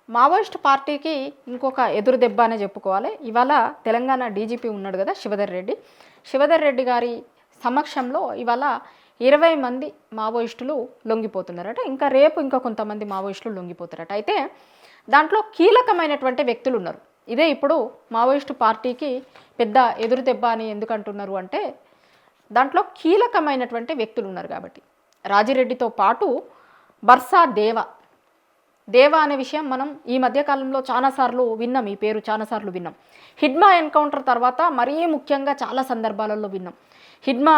Maoist పార్టీకి ఇంకొక ఎదురు దెబ్బ అనే చెప్పుకోవాలి. ఇవాళ తెలంగాణ డీజీపీ ఉన్నాడు కదా శివధర్ రెడ్డి గారి సమక్షంలో ఇవాళ 20 మంది మావోయిస్టులు లొంగిపోతున్నారట. ఇంకా రేపు ఇంకా కొంతమంది మావోయిస్టులు లొంగిపోతారట. అయితే దాంట్లో కీలకమైనటువంటి వ్యక్తులు ఉన్నారు. ఇదే ఇప్పుడు మావోయిస్టు పార్టీకి పెద్ద ఎదురు దెబ్బ అని ఎందుకు అంటున్నారు అంటే దాంట్లో కీలకమైనటువంటి వ్యక్తులు ఉన్నారు కాబట్టి. రాజిరెడ్డితో పాటు బర్సా దేవా అనే విషయం మనం ఈ మధ్యకాలంలో చాలాసార్లు విన్నాం. ఈ పేరు చాలాసార్లు విన్నాం. హిడ్మా ఎన్కౌంటర్ తర్వాత మరీ ముఖ్యంగా చాలా సందర్భాలలో విన్నాం. హిడ్మా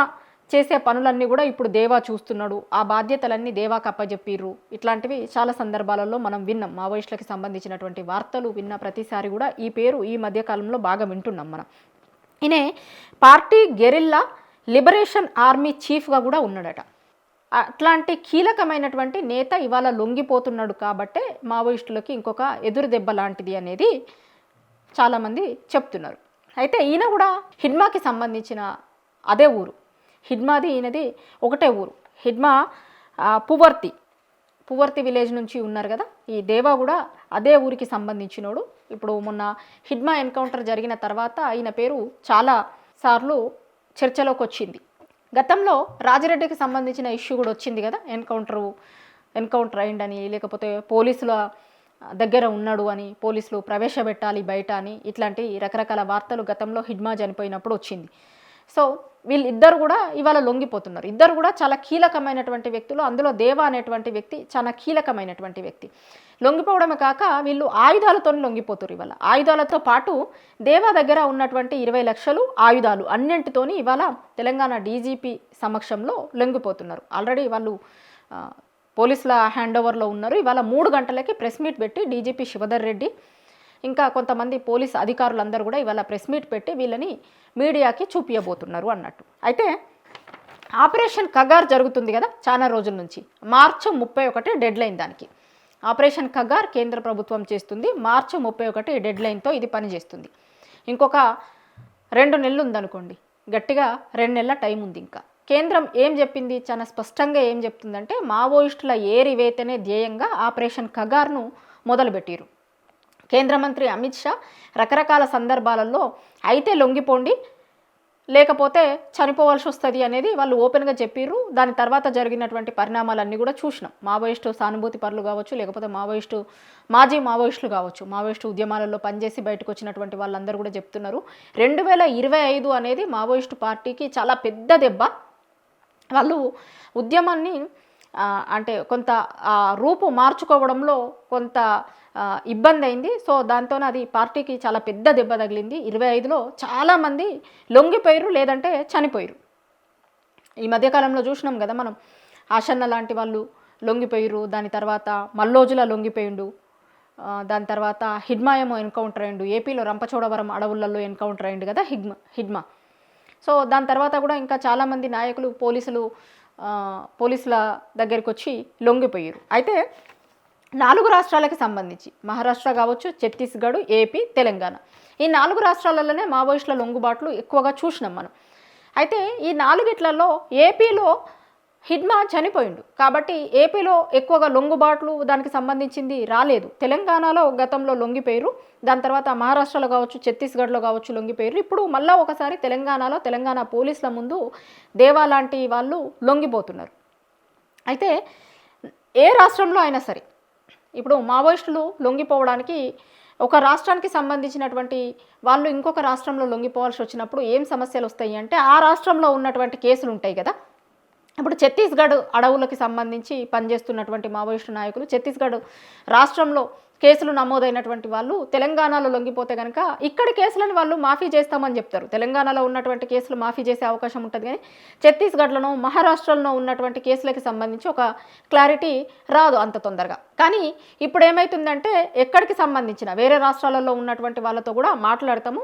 చేసే పనులన్నీ కూడా ఇప్పుడు దేవా చూస్తున్నాడు, ఆ బాధ్యతలన్నీ దేవాకు అప్పజెప్పిర్రు, ఇట్లాంటివి చాలా సందర్భాలలో మనం విన్నాం. మావోయిస్టులకు సంబంధించినటువంటి వార్తలు విన్న ప్రతిసారి కూడా ఈ పేరు ఈ మధ్యకాలంలో బాగా వింటున్నాం మనం. ఈయన పార్టీ గెరిల్లా లిబరేషన్ ఆర్మీ చీఫ్గా కూడా ఉన్నాడట. అట్లాంటి కీలకమైనటువంటి నేత ఇవాళ లొంగిపోతున్నాడు కాబట్టే మావోయిస్టులకి ఇంకొక ఎదురు దెబ్బ లాంటిది అనేది చాలామంది చెప్తున్నారు. అయితే ఈయన కూడా హిడ్మాకి సంబంధించిన అదే ఊరు, హిడ్మాది ఈయనది ఒకటే ఊరు. హిడ్మా పువర్తి విలేజ్ నుంచి ఉన్నారు కదా. ఈ దేవా కూడా అదే ఊరికి సంబంధించినోడు. ఇప్పుడు మొన్న హిడ్మా ఎన్కౌంటర్ జరిగిన తర్వాత ఆయన పేరు చాలా సార్లు చర్చలోకి వచ్చింది. గతంలో రాజిరెడ్డికి సంబంధించిన ఇష్యూ కూడా వచ్చింది కదా, ఎన్కౌంటర్ అయిందని, లేకపోతే పోలీసుల దగ్గర ఉన్నాడు అని, పోలీసులు ప్రవేశపెట్టాలి బయట అని, ఇట్లాంటి రకరకాల వార్తలు గతంలో హిడ్మా చనిపోయినప్పుడు వచ్చింది. సో వీళ్ళిద్దరు కూడా ఇవాళ లొంగిపోతున్నారు. ఇద్దరు కూడా చాలా కీలకమైనటువంటి వ్యక్తులు. అందులో దేవా అనేటువంటి వ్యక్తి చాలా కీలకమైనటువంటి వ్యక్తి. లొంగిపోవడమే కాక వీళ్ళు ఆయుధాలతో లొంగిపోతారు. ఇవాళ ఆయుధాలతో పాటు దేవా దగ్గర ఉన్నటువంటి 20 లక్షలు ఆయుధాలు అన్నింటితోని ఇవాళ తెలంగాణ డీజీపీ సమక్షంలో లొంగిపోతున్నారు. ఆల్రెడీ వాళ్ళు పోలీసుల హ్యాండ్ ఓవర్లో ఉన్నారు. ఇవాళ 3 గంటలకి ప్రెస్ మీట్ పెట్టి డీజీపీ శివధర్ రెడ్డి ఇంకా కొంతమంది పోలీస్ అధికారులందరూ కూడా ఇవాళ ప్రెస్ మీట్ పెట్టి వీళ్ళని మీడియాకి చూపించబోతున్నారు అన్నట్టు. అయితే ఆపరేషన్ కగార్ జరుగుతుంది కదా చాలా రోజుల నుంచి. మార్చి 31 డెడ్ లైన్ దానికి. ఆపరేషన్ కగార్ కేంద్ర ప్రభుత్వం చేస్తుంది. మార్చి 31 డెడ్ లైన్తో ఇది పనిచేస్తుంది. ఇంకొక 2 నెలలు ఉందనుకోండి, గట్టిగా 2 నెలల టైం ఉంది. ఇంకా కేంద్రం ఏం చెప్పింది, చాలా స్పష్టంగా ఏం చెప్తుందంటే మావోయిస్టుల ఏరివేతనే ధ్యేయంగా ఆపరేషన్ కగార్ను మొదలుపెట్టారు. కేంద్ర మంత్రి అమిత్ షా రకరకాల సందర్భాలలో అయితే లొంగిపోండి లేకపోతే చనిపోవాల్సి వస్తుంది అనేది వాళ్ళు ఓపెన్గా చెప్పిర్రు. దాని తర్వాత జరిగినటువంటి పరిణామాలన్నీ కూడా చూసినాం. మావోయిస్టు సానుభూతి పరులు కావచ్చు, లేకపోతే మాజీ మావోయిస్టులు కావచ్చు, మావోయిస్టు ఉద్యమాలలో పనిచేసి బయటకు వచ్చినటువంటి వాళ్ళందరూ కూడా చెప్తున్నారు 2025 అనేది మావోయిస్టు పార్టీకి చాలా పెద్ద దెబ్బ. వాళ్ళు ఉద్యమాన్ని అంటే కొంత రూపు మార్చుకోవడంలో కొంత ఇబ్బంది అయింది. సో దాంతో అది పార్టీకి చాలా పెద్ద దెబ్బ తగిలింది. 25లో చాలామంది లొంగిపోయారు, లేదంటే చనిపోయారు. ఈ మధ్యకాలంలో చూసినాం కదా మనం, ఆషన్న లాంటి వాళ్ళు లొంగిపోయారు. దాని తర్వాత మల్లోజుల లొంగిపోయిండు. దాని తర్వాత హిడ్మా ఏమో ఎన్కౌంటర్ అయిండు. ఏపీలో రంపచోడవరం అడవులలో ఎన్కౌంటర్ అయిండు కదా హిడ్మా. సో దాని తర్వాత కూడా ఇంకా చాలామంది నాయకులు పోలీసుల దగ్గరికి వచ్చి లొంగిపోయారు. అయితే 4 రాష్ట్రాలకు సంబంధించి మహారాష్ట్ర కావచ్చు, ఛత్తీస్గఢ్, ఏపీ, తెలంగాణ, ఈ 4 రాష్ట్రాలలోనే మావోయిస్టుల లొంగుబాట్లు ఎక్కువగా చూసినాం మనం. అయితే ఈ 4గిట్లలో ఏపీలో హిడ్మా చనిపోయిండు కాబట్టి ఏపీలో ఎక్కువగా లొంగుబాట్లు దానికి సంబంధించింది రాలేదు. తెలంగాణలో గతంలో లొంగిపోయారు. దాని తర్వాత మహారాష్ట్రలో కావచ్చు, ఛత్తీస్గఢ్లో కావచ్చు లొంగిపోయారు. ఇప్పుడు మళ్ళీ ఒకసారి తెలంగాణ పోలీసుల ముందు దేవా లాంటి వాళ్ళు లొంగిపోతున్నారు. అయితే ఏ రాష్ట్రంలో అయినా సరే ఇప్పుడు మావోయిస్టులు లొంగిపోవడానికి ఒక రాష్ట్రానికి సంబంధించినటువంటి వాళ్ళు ఇంకొక రాష్ట్రంలో లొంగిపోవాల్సి వచ్చినప్పుడు ఏం సమస్యలు వస్తాయి అంటే ఆ రాష్ట్రంలో ఉన్నటువంటి కేసులు ఉంటాయి కదా. ఇప్పుడు ఛత్తీస్గఢ్ అడవులకి సంబంధించి పనిచేస్తున్నటువంటి మావోయిస్టు నాయకులు ఛత్తీస్గఢ్ రాష్ట్రంలో కేసులు నమోదైనటువంటి వాళ్ళు తెలంగాణలో లొంగిపోతే కనుక ఇక్కడి కేసులను వాళ్ళు మాఫీ చేస్తామని చెప్తారు. తెలంగాణలో ఉన్నటువంటి కేసులు మాఫీ చేసే అవకాశం ఉంటుంది, కానీ ఛత్తీస్గఢ్లోనో మహారాష్ట్రలో ఉన్నటువంటి కేసులకి సంబంధించి ఒక క్లారిటీ రాదు అంత తొందరగా. కానీ ఇప్పుడు ఏమవుతుందంటే ఎక్కడికి సంబంధించిన వేరే రాష్ట్రాలలో ఉన్నటువంటి వాళ్ళతో కూడా మాట్లాడతాము.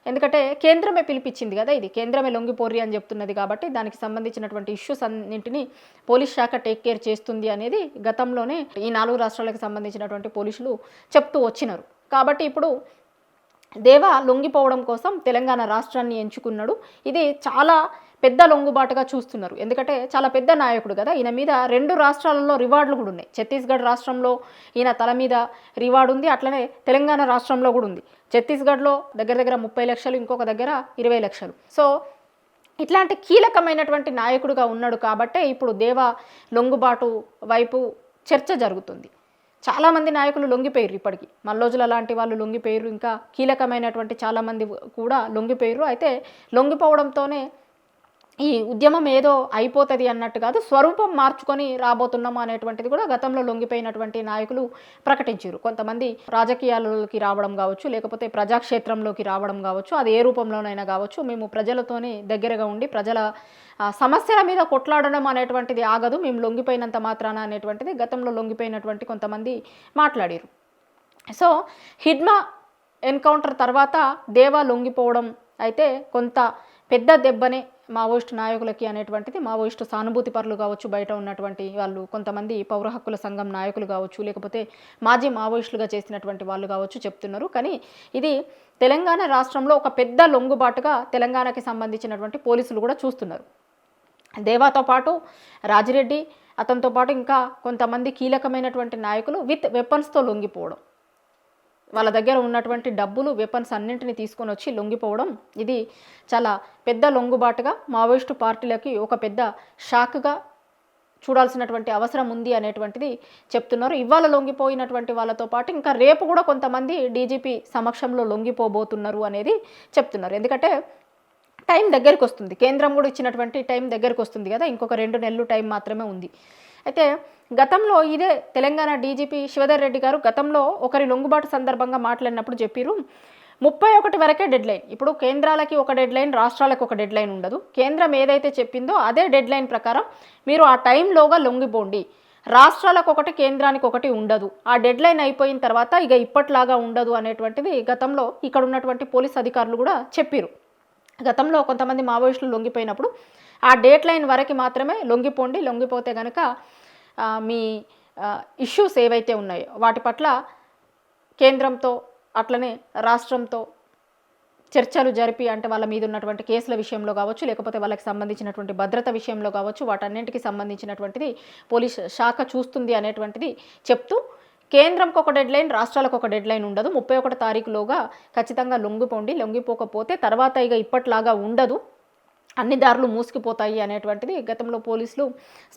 ఎందుకంటే కేంద్రమే పిలిపించింది కదా, ఇది కేంద్రమే లొంగిపోర్రి అని చెప్తున్నది కాబట్టి దానికి సంబంధించినటువంటి ఇష్యూస్ అన్నింటినీ పోలీస్ శాఖ టేక్ కేర్ చేస్తుంది అనేది గతంలోనే ఈ 4 రాష్ట్రాలకు సంబంధించినటువంటి పోలీసులు చెప్తూ వచ్చినారు. కాబట్టి ఇప్పుడు దేవా లొంగిపోవడం కోసం తెలంగాణ రాష్ట్రాన్ని ఎంచుకున్నాడు. ఇది చాలా పెద్ద లొంగుబాటుగా చూస్తున్నారు. ఎందుకంటే చాలా పెద్ద నాయకుడు కదా, ఈయన మీద 2 రాష్ట్రాలలో రివార్డులు కూడా ఉన్నాయి. ఛత్తీస్గఢ్ రాష్ట్రంలో ఈయన తల మీద రివార్డు ఉంది, అట్లనే తెలంగాణ రాష్ట్రంలో కూడా ఉంది. ఛత్తీస్గఢ్లో దగ్గర దగ్గర 30 లక్షలు, ఇంకొక దగ్గర 20 లక్షలు. సో ఇట్లాంటి కీలకమైనటువంటి నాయకుడుగా ఉన్నాడు కాబట్టే ఇప్పుడు దేవా లొంగుబాటు వైపు చర్చ జరుగుతుంది. చాలామంది నాయకులు లొంగిపోయారు, ఇప్పటికీ మల్లోజుల లాంటి వాళ్ళు లొంగిపోయారు, ఇంకా కీలకమైనటువంటి చాలామంది కూడా లొంగిపోయారు. అయితే లొంగిపోవడంతోనే ఈ ఉద్యమం ఏదో అయిపోతుంది అన్నట్టు కాదు, స్వరూపం మార్చుకొని రాబోతున్నాము అనేటువంటిది కూడా గతంలో లొంగిపోయినటువంటి నాయకులు ప్రకటించారు. కొంతమంది రాజకీయాలలోకి రావడం కావచ్చు, లేకపోతే ప్రజాక్షేత్రంలోకి రావడం కావచ్చు, అది ఏ రూపంలోనైనా కావచ్చు, మేము ప్రజలతోనే దగ్గరగా ఉండి ప్రజల సమస్యల మీద కొట్లాడడం అనేటువంటిది ఆగదు, మేము లొంగిపోయినంత మాత్రాన అనేటువంటిది గతంలో లొంగిపోయినటువంటి కొంతమంది మాట్లాడారు. సో హిడ్మా ఎన్కౌంటర్ తర్వాత దేవా లొంగిపోవడం అయితే కొంత పెద్ద దెబ్బనే మావోయిస్టు నాయకులకి అనేటువంటిది, మావోయిస్టు సానుభూతి పరులు కావచ్చు, బయట ఉన్నటువంటి వాళ్ళు కొంతమంది పౌర హక్కుల సంఘం నాయకులు కావచ్చు, లేకపోతే మాజీ మావోయిస్టులుగా చేసినటువంటి వాళ్ళు కావచ్చు చెప్తున్నారు. కానీ ఇది తెలంగాణ రాష్ట్రంలో ఒక పెద్ద లొంగుబాటుగా తెలంగాణకి సంబంధించినటువంటి పోలీసులు కూడా చూస్తున్నారు. దేవాతో పాటు రాజిరెడ్డి, అతనితో పాటు ఇంకా కొంతమంది కీలకమైనటువంటి నాయకులు విత్ వెపన్స్తో లొంగిపోవడం, వాళ్ళ దగ్గర ఉన్నటువంటి డబ్బులు, వెపన్స్ అన్నింటినీ తీసుకొని వచ్చి లొంగిపోవడం, ఇది చాలా పెద్ద లొంగుబాటుగా మావోయిస్టు పార్టీలకి ఒక పెద్ద షాక్గా చూడాల్సినటువంటి అవసరం ఉంది అనేటువంటిది చెప్తున్నారు. ఇవాళ లొంగిపోయినటువంటి వాళ్ళతో పాటు ఇంకా రేపు కూడా కొంతమంది డీజీపీ సమక్షంలో లొంగిపోబోతున్నారు అనేది చెప్తున్నారు. ఎందుకంటే టైం దగ్గరికి వస్తుంది, కేంద్రం కూడా ఇచ్చినటువంటి టైం దగ్గరికి వస్తుంది కదా, ఇంకొక 2 నెలలు టైం మాత్రమే ఉంది. అయితే గతంలో ఇదే తెలంగాణ డీజీపీ శివధర్ రెడ్డి గారు గతంలో ఒకరి లొంగుబాటు సందర్భంగా మాట్లాడినప్పుడు చెప్పారు, 31 వరకే డెడ్ లైన్. ఇప్పుడు కేంద్రాలకి ఒక డెడ్ లైన్, రాష్ట్రాలకు ఒక డెడ్ లైన్ ఉండదు. కేంద్రం ఏదైతే చెప్పిందో అదే డెడ్ లైన్ ప్రకారం మీరు ఆ టైంలోగా లొంగిపోండి. రాష్ట్రాలకు ఒకటి, కేంద్రానికి ఒకటి ఉండదు. ఆ డెడ్ లైన్ అయిపోయిన తర్వాత ఇక ఇప్పట్లాగా ఉండదు అనేటువంటిది గతంలో ఇక్కడ ఉన్నటువంటి పోలీస్ అధికారులు కూడా చెప్పారు. గతంలో కొంతమంది మావోయిస్టులు లొంగిపోయినప్పుడు ఆ డేట్ లైన్ వరకు మాత్రమే లొంగిపోండి, లొంగిపోతే కనుక మీ ఇష్యూస్ ఏవైతే ఉన్నాయో వాటి పట్ల కేంద్రంతో అట్లనే రాష్ట్రంతో చర్చలు జరిపి, అంటే వాళ్ళ మీద ఉన్నటువంటి కేసుల విషయంలో కావచ్చు, లేకపోతే వాళ్ళకి సంబంధించినటువంటి భద్రత విషయంలో కావచ్చు, వాటన్నింటికి సంబంధించినటువంటిది పోలీస్ శాఖ చూస్తుంది అనేటువంటిది చెప్తూ, కేంద్రంకి ఒక డెడ్ లైన్, రాష్ట్రాలకు ఒక డెడ్ లైన్ ఉండదు. 31 తారీఖులోగా ఖచ్చితంగా లొంగిపోండి, లొంగిపోకపోతే తర్వాత ఇక ఇప్పట్లాగా ఉండదు, అన్ని దారులు మూసుకుపోతాయి అనేటువంటిది గతంలో పోలీసులు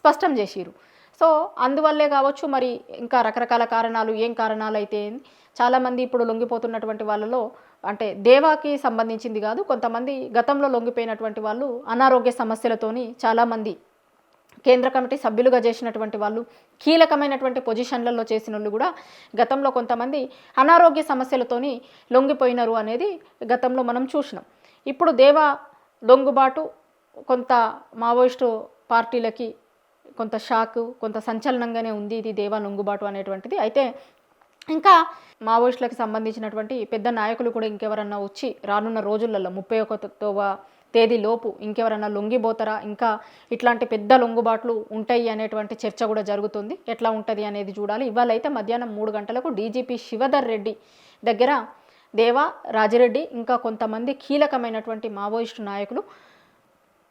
స్పష్టం చేసిరు. సో అందువల్లే కావచ్చు, మరి ఇంకా రకరకాల కారణాలు, ఏం కారణాలు అయితే చాలామంది ఇప్పుడు లొంగిపోతున్నటువంటి వాళ్ళలో, అంటే దేవాకి సంబంధించింది కాదు, కొంతమంది గతంలో లొంగిపోయినటువంటి వాళ్ళు అనారోగ్య సమస్యలతోని చాలామంది కేంద్ర కమిటీ సభ్యులుగా చేసినటువంటి వాళ్ళు, కీలకమైనటువంటి పొజిషన్లలో చేసిన వాళ్ళు కూడా గతంలో కొంతమంది అనారోగ్య సమస్యలతోని లొంగిపోయినారు అనేది గతంలో మనం చూసినాం. ఇప్పుడు దేవా లొంగుబాటు కొంత మావోయిస్టు పార్టీలకి కొంత షాకు, కొంత సంచలనంగానే ఉంది ఇది దేవా లొంగుబాటు అనేటువంటిది. అయితే ఇంకా మావోయిస్టులకు సంబంధించినటువంటి పెద్ద నాయకులు కూడా ఇంకెవరన్నా వచ్చి రానున్న రోజులలో 31వ తేదీలోపు ఇంకెవరన్నా లొంగిపోతారా, ఇంకా ఇట్లాంటి పెద్ద లొంగుబాట్లు ఉంటాయి అనేటువంటి చర్చ కూడా జరుగుతుంది. ఎట్లా ఉంటుంది అనేది చూడాలి. ఇవాళ అయితే మధ్యాహ్నం 3 గంటలకు డీజీపీ శివధర్ రెడ్డి దగ్గర దేవా, రాజిరెడ్డి ఇంకా కొంతమంది కీలకమైనటువంటి మావోయిస్టు నాయకులు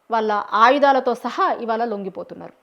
వాళ్ళ ఆయుధాలతో సహా ఇవాళ లొంగిపోతున్నారు.